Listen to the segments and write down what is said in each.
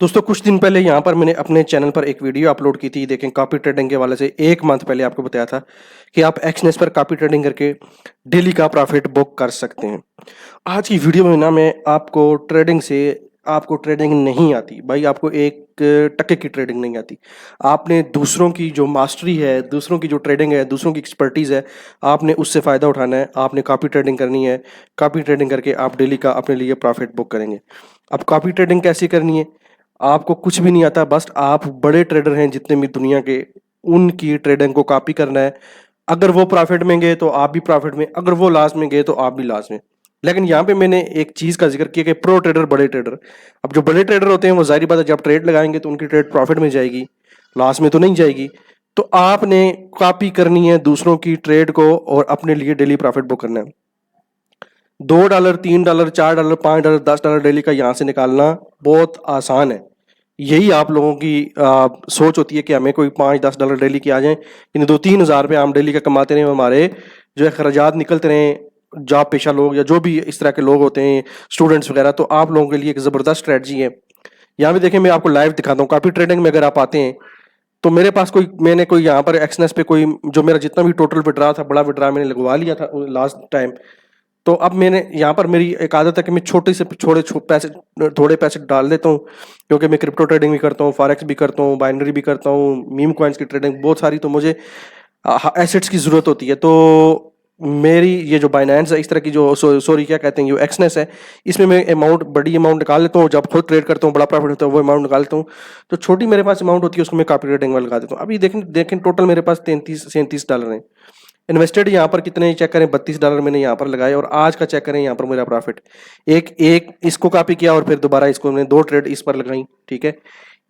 दोस्तों कुछ दिन पहले यहाँ पर मैंने अपने चैनल पर एक वीडियो अपलोड की थी। देखें, कॉपी ट्रेडिंग के वाले से 1 मंथ पहले आपको बताया था कि आप एक्सनेस पर कॉपी ट्रेडिंग करके डेली का प्रॉफिट बुक कर सकते हैं। आज की वीडियो में ना मैं आपको ट्रेडिंग नहीं आती भाई, आपको 1 टके की ट्रेडिंग नहीं आती। आपने दूसरों की जो मास्टरी है, दूसरों की जो ट्रेडिंग है, दूसरों की एक्सपर्टीज़ है, आपने उससे फ़ायदा उठाना है। आपने कॉपी ट्रेडिंग करनी है। कॉपी ट्रेडिंग करके आप डेली का अपने लिए प्रॉफिट बुक करेंगे। अब कॉपी ट्रेडिंग कैसे करनी है? आपको कुछ भी नहीं आता, बस आप बड़े ट्रेडर हैं जितने भी दुनिया के, उनकी ट्रेडिंग को कॉपी करना है। अगर वो प्रॉफिट में गए तो आप भी प्रॉफिट में, अगर वो लॉस में गए तो आप भी लॉस में। लेकिन यहाँ पे मैंने एक चीज का जिक्र किया कि प्रो ट्रेडर, बड़े ट्रेडर। अब जो बड़े ट्रेडर होते हैं वो जाहिर बात है जब ट्रेड लगाएंगे तो उनकी ट्रेड प्रॉफिट में जाएगी, लॉस में तो नहीं जाएगी। तो आपने कॉपी करनी है दूसरों की ट्रेड को और अपने लिए डेली प्रॉफिट बुक करना है। $2, $3, $4, $5, $10 डेली का यहाँ से निकालना बहुत आसान है। यही आप लोगों की सोच होती है कि हमें कोई $5-10 डेली के आ जाएं, यानी 2-3 हज़ार रुपये हम डेली का कमाते रहें, हमारे जो है खर्चात निकलते रहें। जॉब पेशा लोग या जो भी इस तरह के लोग होते हैं, स्टूडेंट्स वगैरह, तो आप लोगों के लिए एक ज़बरदस्त स्ट्रेटजी है। यहाँ पे देखें, मैं आपको लाइव दिखाता हूँ। कॉपी ट्रेडिंग में अगर आप आते हैं तो मेरे पास मैंने कोई यहाँ पर एक्सनेस पे कोई जो मेरा जितना भी टोटल विड्रा था, बड़ा विड्रा मैंने लगवा लिया था लास्ट टाइम। तो अब मैंने यहाँ पर, मेरी एक आदत है कि मैं छोटे से पैसे, थोड़े पैसे डाल देता हूँ, क्योंकि मैं क्रिप्टो ट्रेडिंग भी करता हूँ, फॉरेक्स भी करता हूँ, बाइनरी भी करता हूँ, मीम कॉइन्स की ट्रेडिंग बहुत सारी, तो मुझे एसेट्स की ज़रूरत होती है। तो मेरी ये जो बाइनेंस है, इस तरह की जो सॉरी क्या कहते हैं, जो एक्सनेस है, इसमें मैं बड़ी अमाउंट निकाल लेता हूँ। जब खुद ट्रेड करता हूँ, बड़ा प्रॉफिट होता है, वो अमाउंट निकाल लेता हूँ। तो छोटी मेरे पास अमाउंट होती है, उसको मैं कॉपी ट्रेडिंग में लगा देता हूँ। अभी देखें टोटल मेरे पास $33-37 हैं इन्वेस्टेड। यहाँ पर कितने चेक करें, $32 मैंने यहाँ पर लगाए, और आज का चेक करें यहाँ पर मेरा प्रॉफिट। एक एक इसको कॉपी किया और फिर दोबारा इसको मैंने 2 ट्रेड इस पर लगाई, ठीक है।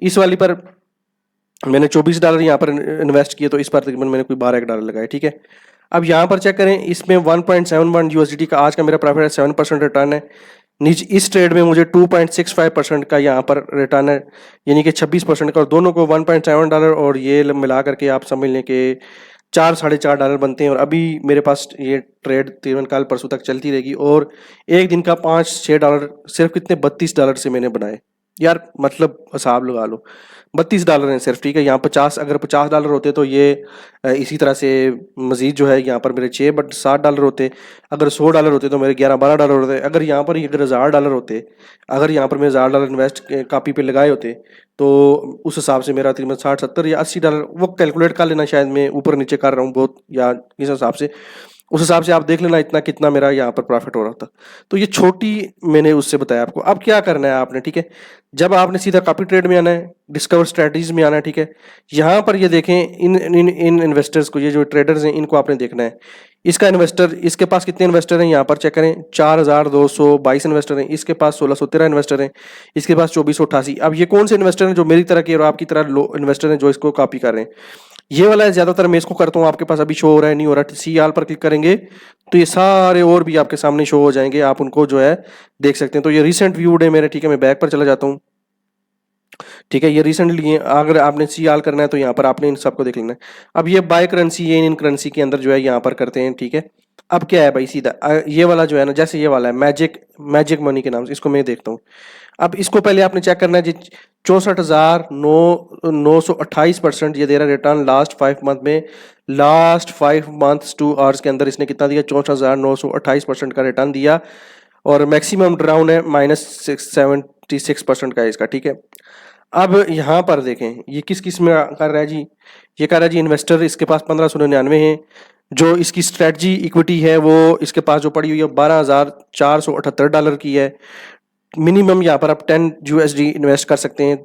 इस वाली पर मैंने $24 यहाँ पर इन्वेस्ट किए, तो इस पर तकरीबन मैंने कोई $12 लगाए, ठीक है। अब यहाँ पर चेक करें, इसमें 1.71 USDT का आज का मेरा प्रॉफिट है, 7% रिटर्न है। नीचे इस ट्रेड में मुझे 2.65% का यहाँ पर रिटर्न है, यानी कि 26% का, और दोनों को $1.7 और ये मिला करके आप समझ लें कि $4-4.5 बनते हैं। और अभी मेरे पास ये ट्रेड तकरीबन कल परसों तक चलती रहेगी, और एक दिन का $5-6 सिर्फ कितने $32 से मैंने बनाए। यार मतलब हिसाब लगा लो, $32 हैं सिर्फ, ठीक है। यहाँ 50, अगर $50 होते तो ये इसी तरह से मजीद जो है यहाँ पर मेरे 6 बट $60 होते। अगर $100 होते तो मेरे $11-12 होते। अगर यहाँ पर अगर $1000 होते, अगर यहाँ पर मैं $1000 इन्वेस्ट कॉपी पे लगाए होते, तो उस हिसाब से मेरा तकरीबन 60-70 या $80, वो कैलकुलेट कर लेना, शायद मैं ऊपर नीचे कर रहा हूँ बहुत, या इस हिसाब से, उस हिसाब से आप देख लेना इतना कितना मेरा यहाँ पर प्रॉफिट हो रहा था। तो ये छोटी मैंने उससे बताया आपको। अब क्या करना है आपने, ठीक है। जब आपने सीधा कॉपी ट्रेड में आना है, डिस्कवर स्ट्रेटजीज में आना है, ठीक है। यहाँ पर ये देखें, इन इन्वेस्टर्स को, ये जो ट्रेडर्स हैं, इनको आपने देखना है। इसके पास कितने इन्वेस्टर हैं यहाँ पर चेक करें, 4222 इन्वेस्टर हैं। इसके पास 1613 इन्वेस्टर हैं। इसके पास 2488। अब ये कौन से इन्वेस्टर हैं जो मेरी तरह के और आपकी तरह लो इन्वेस्टर हैं जो इसको कॉपी कर रहे हैं? ये वाला है ज्यादातर, मैं इसको करता हूँ। आपके पास अभी शो हो रहा है, नहीं हो रहा, सी आल पर क्लिक करेंगे तो ये सारे और भी आपके सामने शो हो जाएंगे, आप उनको जो है देख सकते हैं। तो ये रिसेंट व्यूड है मेरे, ठीक है। मैं बैक पर चला जाता हूँ, ठीक है। ये रिसेंटली, अगर आपने सी आल करना है तो यहाँ पर आपने इन सबको देख लेना है। अब ये बाय करेंसी, ये इन करेंसी के अंदर जो है यहाँ पर करते हैं, ठीक है। अब क्या है भाई, सीधा ये वाला जो है ना, जैसे ये वाला है मैजिक मनी के नाम से, इसको मैं देखता हूँ। अब इसको पहले आपने चेक करना है जी, 64,928% ये दे रहा है रिटर्न लास्ट 5 मंथ में। लास्ट 5 मंथ्स 2 आवर्स के अंदर इसने कितना दिया, 64,928% का रिटर्न दिया, और मैक्सिमम ड्राउन है -76% का है इसका, ठीक है। अब यहाँ पर देखें, ये किस किस में कर रहा है जी, ये कर रहा है जी इन्वेस्टर, इसके पास 1599 है। जो इसकी स्ट्रेटजी इक्विटी है वो इसके पास जो पड़ी हुई है $12,478 की है। मिनिमम यहाँ पर आप 10 USD इन्वेस्ट कर सकते हैं।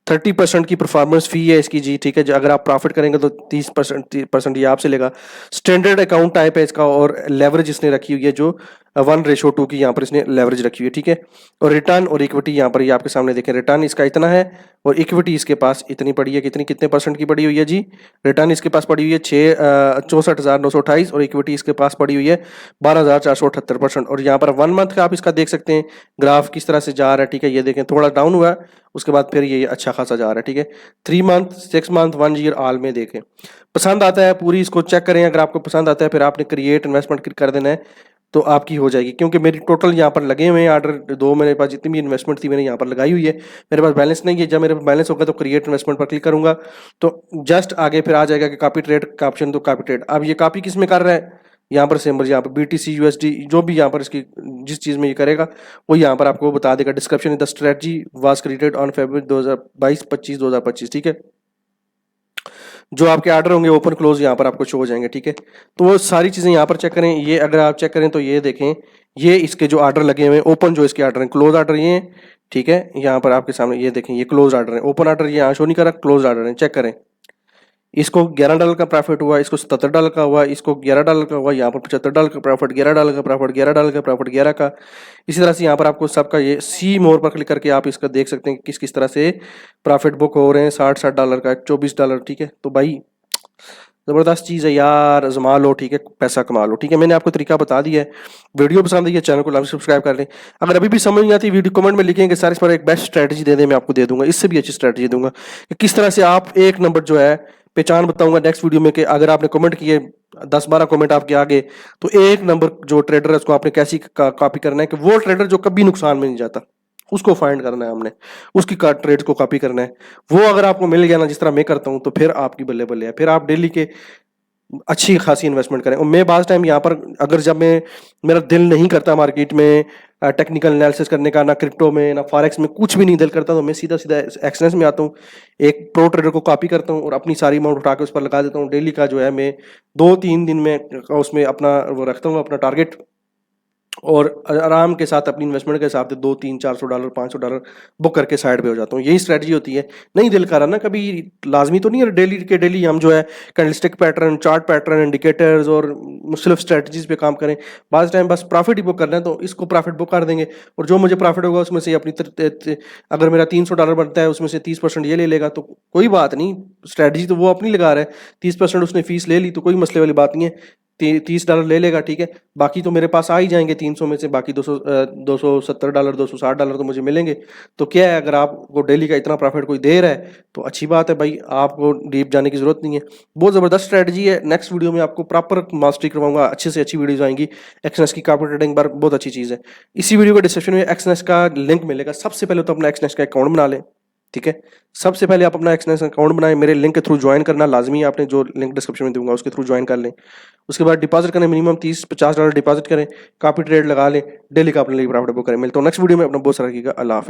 30% की परफॉर्मेंस फी है इसकी जी, ठीक है। अगर आप प्रॉफिट करेंगे तो 30% ये आपसे लेगा। स्टैंडर्ड अकाउंट टाइप है इसका, और लेवरेज इसने रखी हुई है जो 1:2 की यहाँ पर इसने लेवरेज रखी हुई है, ठीक है। और रिटर्न और इक्विटी यहाँ पर ये आपके सामने देखें, रिटर्न इसका इतना है और इक्विटी इसके पास इतनी पड़ी है। कितने परसेंट की पड़ी हुई है जी? रिटर्न इसके पास पड़ी हुई है 64,928, और इक्विटी इसके पास पड़ी हुई है 12,478%। और यहाँ पर 1 मंथ का आप इसका देख सकते हैं ग्राफ किस तरह से जा रहा है, ठीक है। ये देखें, थोड़ा डाउन हुआ है, उसके बाद फिर ये अच्छा खासा जा रहा है, ठीक है। 3 मंथ, 6 मंथ, 1 ईयर ऑल में देखें। पसंद आता है पूरी, इसको चेक करें। अगर आपको पसंद आता है फिर आपने क्रिएट इन्वेस्टमेंट कर देना है। तो आपकी हो जाएगी, क्योंकि मेरी टोटल यहाँ पर लगे हुए हैं आर्डर 2, मेरे पास जितनी भी इन्वेस्टमेंट थी मैंने यहाँ पर लगाई हुई है। मेरे पास बैलेंस नहीं है, जब मेरे पास बैलेंस होगा तो क्रिएट इन्वेस्टमेंट पर क्लिक करूंगा तो जस्ट आगे फिर आ जाएगा कि कॉपी ट्रेड का ऑप्शन, तो कॉपी ट्रेड। अब ये कॉपी किस में कर रहा है, यहाँ पर सिंबल, यहाँ पर BTC USD जो भी यहाँ पर इसकी जिस चीज़ में ये करेगा वो यहाँ पर आपको बता देगा। Description, the strategy was created on February 2025, ठीक है। जो आपके आर्डर होंगे ओपन क्लोज यहाँ पर आपको शो हो जाएंगे, ठीक है। तो वो सारी चीज़ें यहाँ पर चेक करें। ये अगर आप चेक करें तो ये देखें, ये इसके जो आर्डर लगे हुए हैं, ओपन जो इसके आर्डर हैं, क्लोज आर्डर ये हैं, ठीक है। यहाँ पर आपके सामने ये देखें, ये क्लोज आर्डर है, ओपन आर्डर ये यहाँ शो नहीं कर रहा, क्लोज आर्डर है, चेक करें। इसको $11 का प्रॉफिट हुआ, इसको $77 का हुआ, इसको $11 का हुआ, यहाँ पर $75 का प्रॉफिट, $11 का प्रॉफिट, $11 का प्रॉफिट, 11 का। इसी तरह से यहाँ पर आपको सबका ये सी मोर पर क्लिक करके आप इसका देख सकते हैं कि किस किस तरह से प्रॉफिट बुक हो रहे हैं। $60 का, $24, ठीक है। तो भाई ज़बरदस्त चीज़ है यार, आजमा लो, ठीक है, पैसा कमा लो, ठीक है। मैंने आपको तरीका बता दिया है। वीडियो पसंद आई है, चैनल को लाइक सब्सक्राइब कर लें। अगर अभी भी समझ नहीं आती, वीडियो कमेंट में लिखेंगे सर इस पर एक बेस्ट स्ट्रैटेजी दे दें, मैं आपको दे दूंगा, इससे भी अच्छी स्ट्रैटेजी दूंगा कि किस तरह से आप एक नंबर जो है पहचान बताऊंगा नेक्स्ट वीडियो में कि अगर आपने कमेंट किए 10-12 कमेंट आपके आगे, तो एक नंबर जो ट्रेडर है उसको आपने कैसी कॉपी करना है कि वो ट्रेडर जो कभी नुकसान में नहीं जाता, उसको फाइंड करना है हमने, उसकी ट्रेड को कॉपी करना है। वो अगर आपको मिल गया ना, जिस तरह मैं करता हूं, तो फिर आपकी बल्ले बल्ले है, फिर आप डेली के अच्छी खासी इन्वेस्टमेंट करें। और मैं बाज़ टाइम यहाँ पर अगर जब मैं मेरा दिल नहीं करता मार्केट में टेक्निकल एनालिसिस करने का, ना क्रिप्टो में ना फॉरेक्स में, कुछ भी नहीं दिल करता, तो मैं सीधा सीधा एक्सनेस में आता हूँ, एक प्रो ट्रेडर को कॉपी करता हूँ और अपनी सारी अमाउंट उठा के उस पर लगा देता हूँ। डेली का जो है मैं 2-3 दिन में उसमें अपना वो रखता हूँ अपना टारगेट, और आराम के साथ अपनी इन्वेस्टमेंट के हिसाब से $200-300-400 $500 बुक करके साइड पे हो जाता हूँ। यही स्ट्रेटजी होती है। नहीं दिल कर रहा ना, कभी लाजमी तो नहीं है डेली के डेली हम जो है candlestick pattern, chart pattern, indicators और मुख्तलिफ स्ट्रेटजीज पे काम करें। बाज़ टाइम बस प्रॉफिट ही बुक करना है तो इसको प्रॉफिट बुक कर देंगे, और जो मुझे प्रॉफिट होगा उसमें से अपनी अगर मेरा $300 बनता है उसमें से 30% ये ले लेगा तो कोई बात नहीं, स्ट्रेटजी तो वो अपनी लगा रहा है। 30% उसने फीस ले ली तो कोई मसले वाली बात नहीं है, $30 ले लेगा, ठीक है। बाकी तो मेरे पास आ ही जाएंगे 300 में से, बाकी $270 $260 तो मुझे मिलेंगे। तो क्या है, अगर आपको डेली का इतना प्रॉफिट कोई दे रहा है तो अच्छी बात है भाई, आपको डीप जाने की जरूरत नहीं है। बहुत ज़बरदस्त स्ट्रेटजी है। नेक्स्ट वीडियो में आपको प्रॉपर मास्टरी करवाऊंगा, अच्छे से अच्छी वीडियोज आएंगी एक्सनेस की। कॉपी ट्रेडिंग पर बहुत अच्छी चीज़ है। इसी वीडियो के डिस्क्रिप्शन में एक्सनेस का लिंक मिलेगा। सबसे पहले तो अपना एक्सनेस का अकाउंट बना लें, ठीक है। सबसे पहले आप अपना एक्सनेस अकाउंट बनाएं, मेरे लिंक के थ्रू ज्वाइन करना लाजमी है, आपने जो लिंक डिस्क्रिप्शन में दूंगा उसके थ्रू ज्वाइन कर लें। उसके बाद डिपॉजिट करें, मिनिमम $30-50 डिपॉजिट करें, कॉपी ट्रेड लगा लें, डेली का अपने लिए प्रॉफिट बुक करें। मिलता हूं नेक्स्ट वीडियो में, अपना बहुत सारा रखिएगा। अल्लाह हाफिज़।